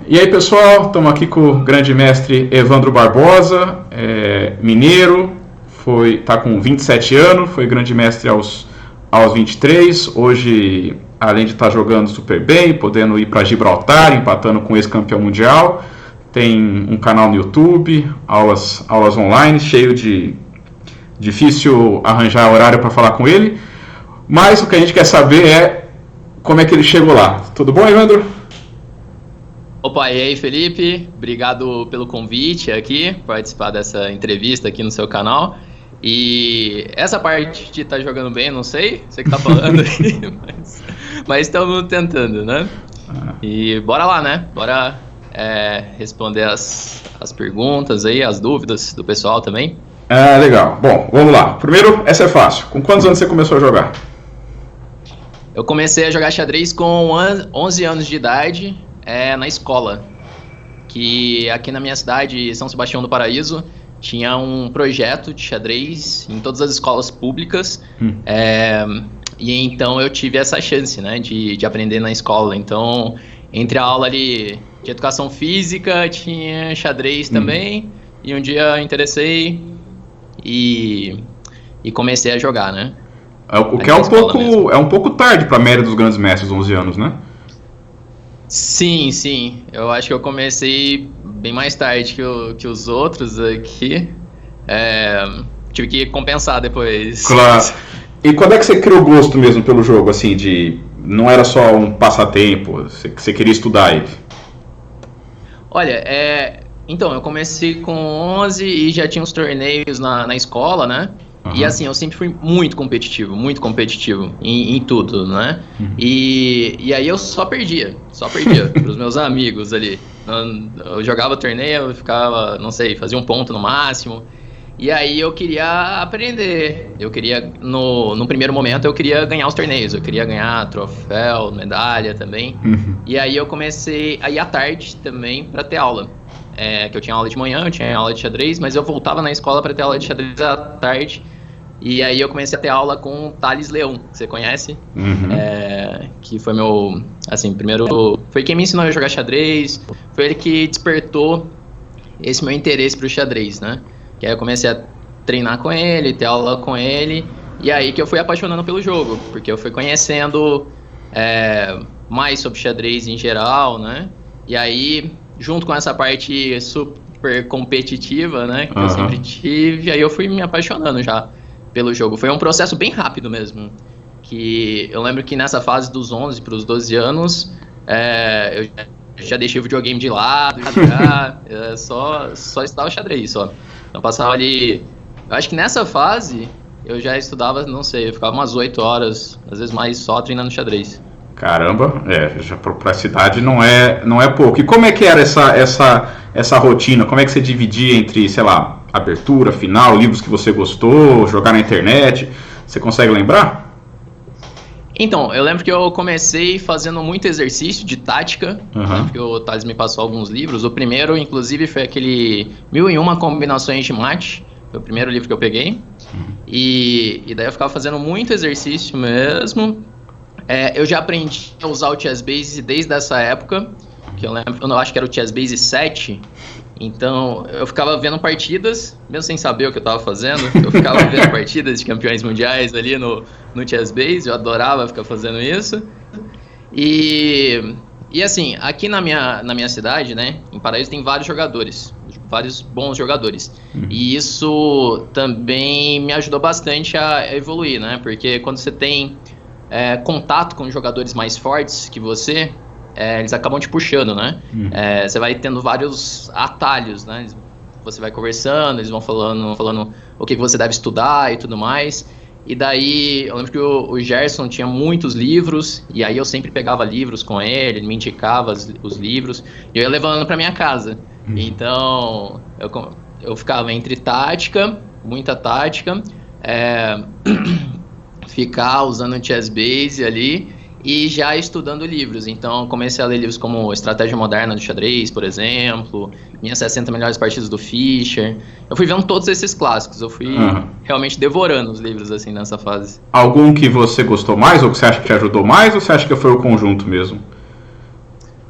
E aí pessoal, estamos aqui com o grande mestre Evandro Barbosa, mineiro, está com 27 anos, foi grande mestre aos 23, hoje além de estar jogando super bem, podendo ir para Gibraltar, empatando com o ex-campeão mundial, tem um canal no YouTube, aulas online, cheio de difícil arranjar horário para falar com ele, mas o que a gente quer saber é como é que ele chegou lá. Tudo bom, Evandro? Opa, e aí, Felipe? Obrigado pelo convite aqui, participar dessa entrevista aqui no seu canal. E essa parte de estar jogando bem, não sei, você que tá falando aí, mas estamos tentando, né? E bora lá, né? Bora responder as perguntas aí, as dúvidas do pessoal também. Legal. Bom, vamos lá. Primeiro, essa é fácil. Com quantos anos você começou a jogar? Eu comecei a jogar xadrez com 11 anos de idade, na escola. Que aqui na minha cidade, São Sebastião do Paraíso, tinha um projeto de xadrez em todas as escolas públicas. E então eu tive essa chance, né, de aprender na escola. Então, entre a aula ali de educação física, tinha xadrez também. E um dia eu interessei e comecei a jogar, né? O que é um pouco tarde para a média dos grandes mestres, 11 anos, né? Sim. Eu acho que eu comecei bem mais tarde que os outros aqui. Tive que compensar depois. Claro. E quando é que você criou o gosto mesmo pelo jogo, assim, não era só um passatempo, você queria estudar ele? Olha, então, eu comecei com 11 e já tinha uns torneios na escola, né? Uhum. E assim, eu sempre fui muito competitivo em tudo, né? E aí eu só perdia pros meus amigos ali. Eu jogava torneio, eu ficava, não sei, fazia um ponto no máximo. E aí eu queria aprender. Eu queria, no primeiro momento, eu queria ganhar os torneios. Eu queria ganhar troféu, medalha também. E aí eu comecei a ir à tarde também pra ter aula. Que eu tinha aula de manhã, eu tinha aula de xadrez, mas eu voltava na escola para ter aula de xadrez à tarde. E aí eu comecei a ter aula com o Thales Leão, que você conhece, que foi meu, assim, primeiro, foi quem me ensinou a jogar xadrez, foi ele que despertou esse meu interesse pro xadrez, né? Que aí eu comecei a treinar com ele, ter aula com ele, e aí que eu fui apaixonando pelo jogo, porque eu fui conhecendo mais sobre xadrez em geral, né? E aí, junto com essa parte super competitiva, né, que eu sempre tive, aí eu fui me apaixonando já pelo jogo. Foi um processo bem rápido mesmo, que eu lembro que nessa fase dos 11 para os 12 anos, eu já deixei o videogame de lado, só estudava xadrez, só. Então passava ali, eu acho que nessa fase eu já estudava, não sei, eu ficava umas 8 horas, às vezes mais, só treinando xadrez. Caramba, já pra cidade não é pouco. E como é que era essa rotina? Como é que você dividia entre, sei lá, abertura, final, livros que você gostou, jogar na internet? Você consegue lembrar? Então, eu lembro que eu comecei fazendo muito exercício de tática. Lembro que o Thales me passou alguns livros. O primeiro, inclusive, foi aquele 1001 Combinações de Mate. Foi o primeiro livro que eu peguei. E daí eu ficava fazendo muito exercício mesmo. Eu já aprendi a usar o ChessBase desde essa época, que eu acho que era o ChessBase 7, então eu ficava vendo partidas, mesmo sem saber o que eu estava fazendo, eu ficava vendo partidas de campeões mundiais ali no ChessBase, eu adorava ficar fazendo isso, e assim, aqui na minha cidade, né, em Paraíso tem vários bons jogadores, e isso também me ajudou bastante a evoluir, né, porque quando você tem contato com jogadores mais fortes que você, eles acabam te puxando, né? Você vai tendo vários atalhos, né? Você vai conversando, eles vão falando o que você deve estudar e tudo mais. E daí, eu lembro que o Gerson tinha muitos livros, e aí eu sempre pegava livros com ele me indicava os livros, e eu ia levando pra minha casa. Então, eu ficava entre muita tática, ficar usando o ChessBase ali e já estudando livros. Então comecei a ler livros como Estratégia Moderna do Xadrez, por exemplo, Minhas 60 Melhores Partidas do Fischer. Eu fui vendo todos esses clássicos, eu fui realmente devorando os livros assim nessa fase. Algum que você gostou mais ou que você acha que te ajudou mais, ou você acha que foi o conjunto mesmo?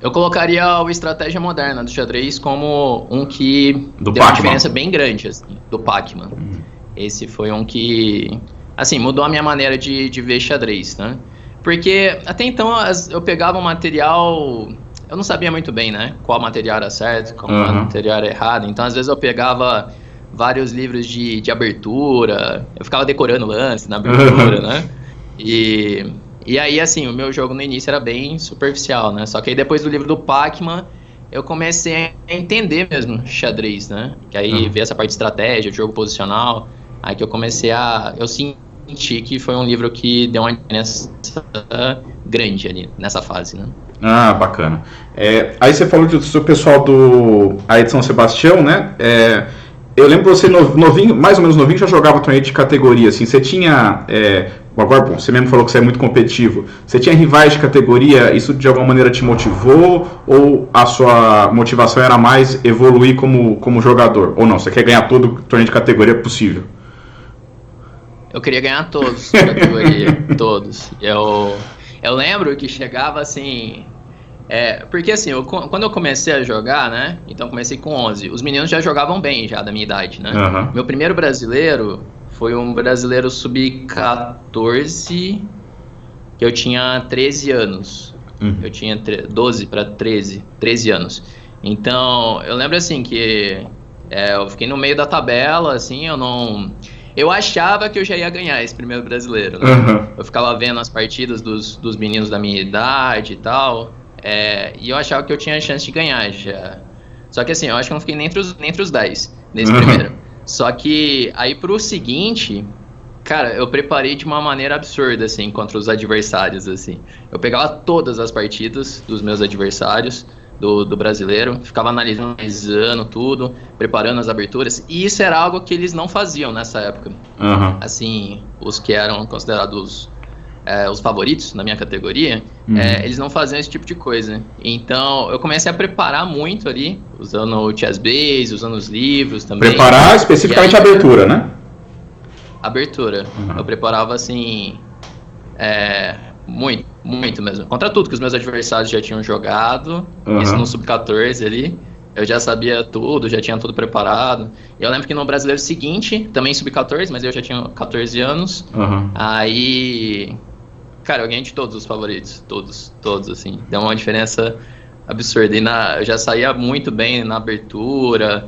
Eu colocaria o Estratégia Moderna do xadrez como um que Do deu uma Pacman. diferença bem grande, assim, do Pacman. Esse foi um que, assim, mudou a minha maneira de ver xadrez, né? Porque até então eu pegava um material, eu não sabia muito bem, né? Qual material era certo, qual material era errado. Então, às vezes eu pegava vários livros de abertura, eu ficava decorando lance na abertura, né? E aí, assim, o meu jogo no início era bem superficial, né? Só que aí depois do livro do Pacman, eu comecei a entender mesmo xadrez, né? Que aí veio essa parte de estratégia, de jogo posicional, aí que eu comecei eu senti que foi um livro que deu uma diferença grande ali, nessa fase, né? Ah, bacana. Aí você falou do seu pessoal aí de São Sebastião, né? Eu lembro você novinho, mais ou menos novinho, já jogava torneio de categoria, assim, você tinha, agora, bom, você mesmo falou que você é muito competitivo, você tinha rivais de categoria, isso de alguma maneira te motivou, ou a sua motivação era mais evoluir como jogador, ou não, você quer ganhar todo torneio de categoria possível? Eu queria ganhar todos de categoria, todos. Eu lembro que chegava assim... porque assim, quando eu comecei a jogar, né? Então comecei com 11. Os meninos já jogavam bem, já da minha idade, né? Meu primeiro brasileiro foi um brasileiro sub-14, que eu tinha 13 anos. Eu tinha 12 para 13 anos. Então, eu lembro assim que eu fiquei no meio da tabela, assim, eu achava que eu já ia ganhar esse primeiro brasileiro, né? Eu ficava vendo as partidas dos meninos da minha idade e tal... e eu achava que eu tinha chance de ganhar já. Só que assim, eu acho que eu não fiquei nem entre os 10 nesse primeiro. Só que aí pro seguinte, cara, eu preparei de uma maneira absurda, assim, contra os adversários, assim. Eu pegava todas as partidas dos meus adversários, do brasileiro, ficava analisando tudo, preparando as aberturas, e isso era algo que eles não faziam nessa época. Assim, os que eram considerados os favoritos na minha categoria, eles não faziam esse tipo de coisa. Então, eu comecei a preparar muito ali, usando o Chessbase, usando os livros também. Preparar especificamente a abertura, né? Abertura. Eu preparava, assim, muito, muito mesmo. Contra tudo que os meus adversários já tinham jogado, isso no Sub-14 ali. Eu já sabia tudo, já tinha tudo preparado. Eu lembro que no brasileiro seguinte, também Sub-14, mas eu já tinha 14 anos. Aí... Cara, eu ganhei de todos os favoritos, todos, assim. Deu uma diferença absurda. E eu já saía muito bem na abertura,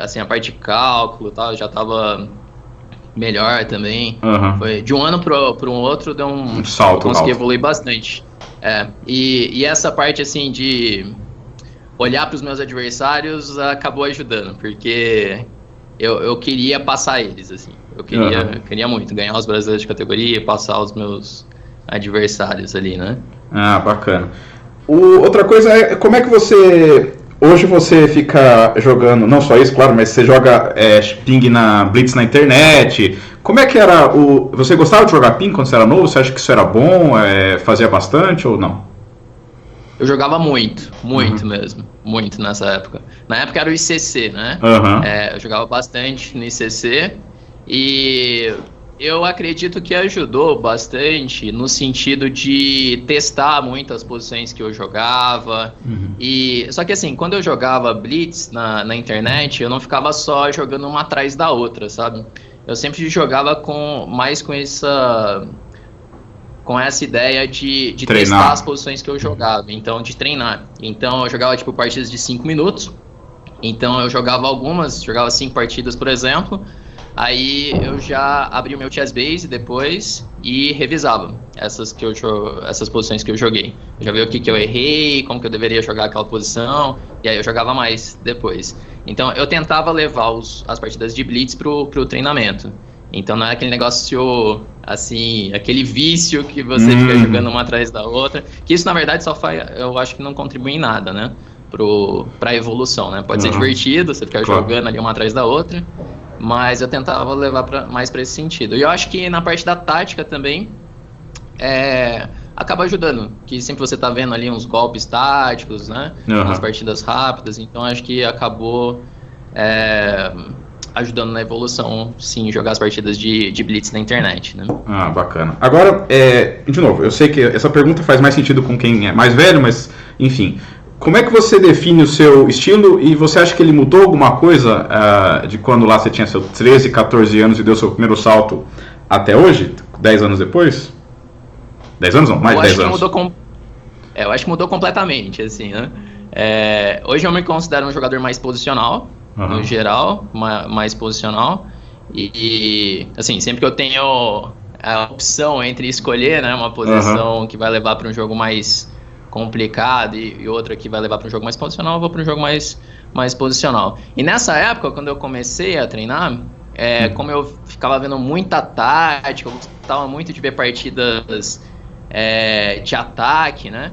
assim, a parte de cálculo e tal, eu já tava melhor também. Foi, de um ano pro outro, deu um salto. Consegui evoluir bastante. E essa parte, assim, de olhar para os meus adversários acabou ajudando, porque eu queria passar eles, assim. Eu queria muito ganhar os brasileiros de categoria e passar os meus adversários ali, né? Ah, bacana. Outra coisa é como é que hoje você fica jogando, não só isso, claro, mas você joga ping na Blitz na internet. Como é que era você gostava de jogar ping quando você era novo? Você acha que isso era bom? Fazia bastante ou não? Eu jogava muito mesmo, muito nessa época. Na época era o ICC, né? Eu jogava bastante no ICC e eu acredito que ajudou bastante no sentido de testar muito as posições que eu jogava. Só que assim, quando eu jogava Blitz na internet, eu não ficava só jogando uma atrás da outra, sabe? Eu sempre jogava mais com essa ideia de testar as posições que eu jogava, então de treinar. Então eu jogava tipo partidas de 5 minutos, então eu jogava 5 partidas, por exemplo, aí eu já abria o meu Chessbase depois e revisava essas posições que eu joguei. Eu já vi o que eu errei, como que eu deveria jogar aquela posição, e aí eu jogava mais depois. Então eu tentava levar as partidas de Blitz pro treinamento. Então não é aquele negócio, assim, aquele vício que você fica jogando uma atrás da outra, que isso na verdade eu acho que não contribui em nada, né, pra evolução, né, pode ser divertido, você ficar jogando ali uma atrás da outra, mas eu tentava levar mais pra esse sentido. E eu acho que na parte da tática também, acaba ajudando, que sempre você tá vendo ali uns golpes táticos, né, nas partidas rápidas, então acho que acabou ajudando na evolução, sim, jogar as partidas de Blitz na internet, né? Ah, bacana. Agora, de novo, eu sei que essa pergunta faz mais sentido com quem é mais velho, mas, enfim, como é que você define o seu estilo e você acha que ele mudou alguma coisa de quando lá você tinha seus 13, 14 anos e deu seu primeiro salto até hoje, 10 anos depois? 10 anos não, mais de 10 anos. Eu acho que mudou completamente, assim, né? Hoje eu me considero um jogador mais posicional, no geral, mais posicional. E, assim, sempre que eu tenho a opção entre escolher, né, uma posição que vai levar para um jogo mais complicado e outra que vai levar para um jogo mais posicional, eu vou para um jogo mais posicional. E nessa época, quando eu comecei a treinar, como eu ficava vendo muita tática, eu gostava muito de ver partidas de ataque, né?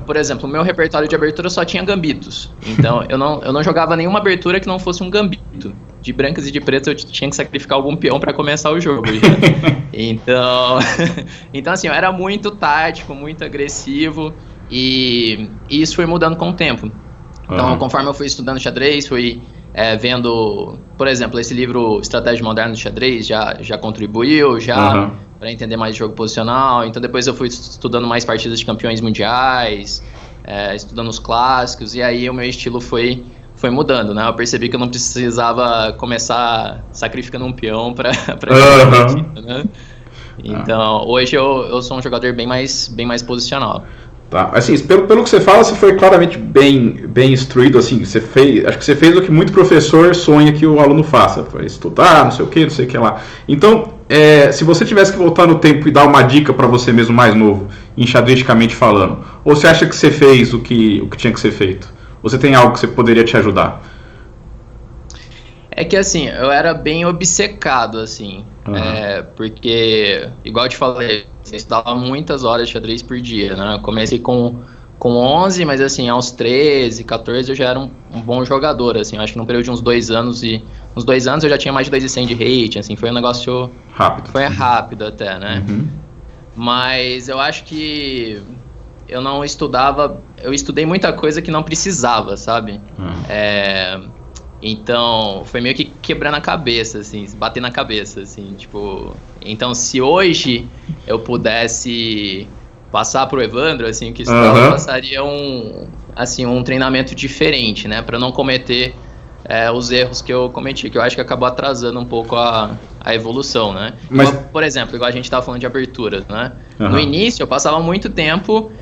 Por exemplo, o meu repertório de abertura só tinha gambitos. Então, eu não jogava nenhuma abertura que não fosse um gambito. De brancas e de pretas eu tinha que sacrificar algum peão para começar o jogo. Então, assim, eu era muito tático, muito agressivo e isso foi mudando com o tempo. Então, conforme eu fui estudando xadrez, fui vendo, por exemplo, esse livro Estratégia Moderna do Xadrez já contribuiu, para entender mais jogo posicional. Então depois eu fui estudando mais partidas de campeões mundiais, estudando os clássicos, e aí o meu estilo foi mudando, né? Eu percebi que eu não precisava começar sacrificando um peão para jogar a partida, né? Então hoje eu sou um jogador bem mais posicional. Tá, assim, pelo que você fala, você foi claramente bem instruído, assim, acho que você fez o que muito professor sonha que o aluno faça, foi estudar, não sei o que lá. Então, se você tivesse que voltar no tempo e dar uma dica para você mesmo mais novo, enxadristicamente falando, ou você acha que você fez o que tinha que ser feito? Ou você tem algo que você poderia te ajudar? É que assim, eu era bem obcecado, assim, porque, igual eu te falei, eu estudava muitas horas de xadrez por dia, né? Eu comecei com 11, mas assim, aos 13, 14 eu já era um bom jogador, assim, eu acho que num período de uns 2 anos, uns 2 anos eu já tinha mais de 2.100 de rating, assim, foi um negócio... Rápido. Foi rápido até, né? Mas eu acho que eu não estudava, eu estudei muita coisa que não precisava, sabe? Então, foi meio que quebrando a cabeça, assim, bater na cabeça, assim, tipo... Então, se hoje eu pudesse passar pro Evandro, assim, que estudava, eu passaria um treinamento diferente, né? Pra não cometer os erros que eu cometi, que eu acho que acabou atrasando um pouco a evolução, né? Mas... Igual, por exemplo, igual a gente tava falando de abertura, né? No início, eu passava muito tempo...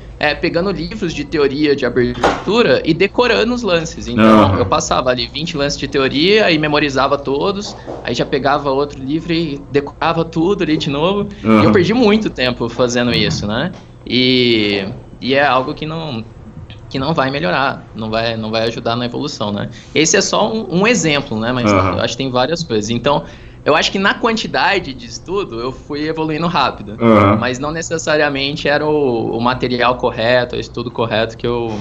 pegando livros de teoria de abertura e decorando os lances. Então, eu passava ali 20 lances de teoria e memorizava todos, aí já pegava outro livro e decorava tudo ali de novo. E eu perdi muito tempo fazendo isso, né? E é algo que não vai melhorar, não vai ajudar na evolução, né? Esse é só um exemplo, né? Mas eu acho que tem várias coisas. Então, eu acho que na quantidade de estudo eu fui evoluindo rápido, mas não necessariamente era o material correto, o estudo correto que eu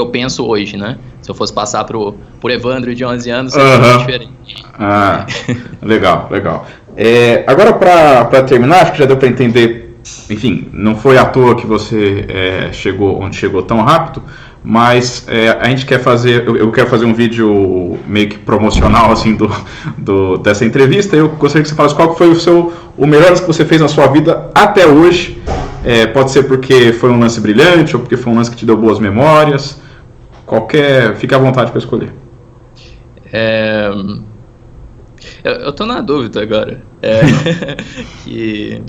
penso hoje, né? Se eu fosse passar pro Evandro de 11 anos, seria diferente. Legal. Agora, para terminar, acho que já deu para entender, enfim, não foi à toa que você chegou onde chegou tão rápido, mas a gente quer fazer, eu quero fazer um vídeo meio que promocional assim dessa entrevista. Eu gostaria que você falasse qual foi o melhor lance que você fez na sua vida até hoje. Pode ser porque foi um lance brilhante ou porque foi um lance que te deu boas memórias. Fique à vontade para escolher. Eu tô na dúvida agora. Que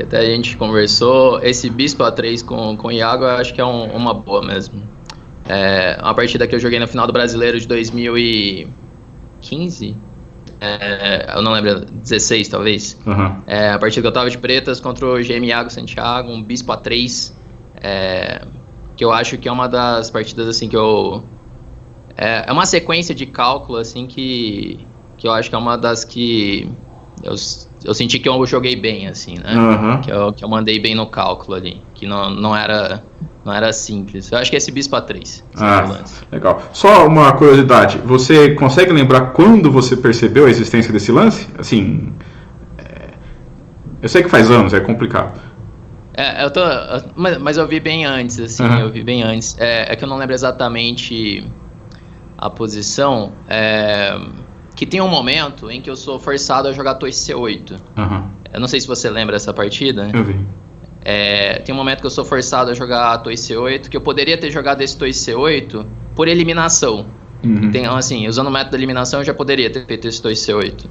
até a gente conversou, esse Bispo A3 com o Iago, eu acho que é uma boa mesmo. Uma partida que eu joguei no final do Brasileiro de 2015, eu não lembro, 16 talvez. A partida que eu tava de pretas contra o GM Iago Santiago, um Bispo A3, que eu acho que é uma das partidas assim que eu... É uma sequência de cálculo assim que eu acho que é uma das que... Eu senti que eu joguei bem, assim, né? Que eu mandei bem no cálculo ali, que não era simples. Eu acho que é esse Bispo A3. Legal. Só uma curiosidade, você consegue lembrar quando você percebeu a existência desse lance? Assim, eu sei que faz anos, é complicado. Mas eu vi bem antes, assim, Uhum. eu vi bem antes. É que eu não lembro exatamente a posição. Que tem um momento em que eu sou forçado a jogar torre C8. Uhum. Eu não sei se você lembra dessa partida. Eu vi. Tem um momento que eu sou forçado a jogar torre C8, que eu poderia ter jogado esse torre C8 por eliminação. Uhum. Então, assim, usando o método da eliminação, eu já poderia ter feito esse torre C8.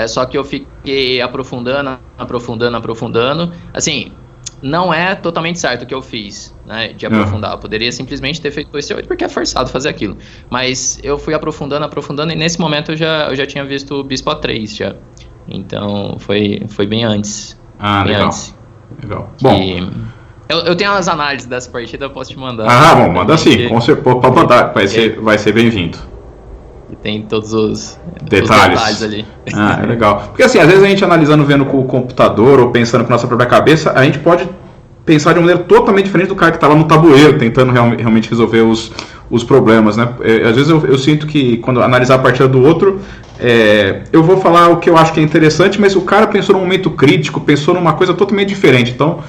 Só que eu fiquei aprofundando. Assim, não é totalmente certo o que eu fiz, né, de aprofundar. Eu poderia simplesmente ter feito esse 8 porque é forçado fazer aquilo. Mas eu fui aprofundando, e nesse momento eu já tinha visto o Bispo A3 já. Então foi bem antes. Bem Legal. antes. Legal. Bom. Eu tenho as análises dessa partida, eu posso te mandar. Bom, manda sim, com certeza, pode mandar, vai ser bem-vindo. E tem todos os detalhes ali. É legal. Porque assim, às vezes a gente analisando, vendo com o computador ou pensando com a nossa própria cabeça, a gente pode pensar de uma maneira totalmente diferente do cara que está lá no tabuleiro, tentando realmente resolver os problemas, né? Às vezes eu sinto que quando analisar a partida do outro, eu vou falar o que eu acho que é interessante, mas o cara pensou num momento crítico, pensou numa coisa totalmente diferente. Então,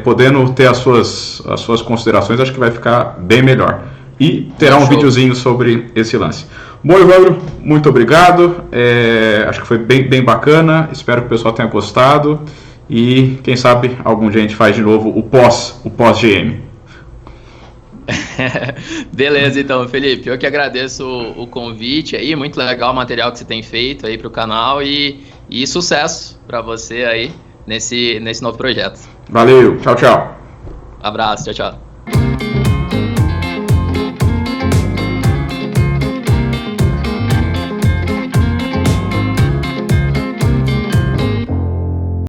podendo ter as suas considerações, acho que vai ficar bem melhor. E terá um videozinho sobre esse lance. Bom, Evandro, muito obrigado. Acho que foi bem bacana. Espero que o pessoal tenha gostado. E quem sabe algum dia a gente faz de novo o pós-GM. Beleza, então, Felipe. Eu que agradeço o convite aí. Muito legal o material que você tem feito aí para o canal. E sucesso para você aí nesse novo projeto. Valeu, tchau. Abraço, tchau.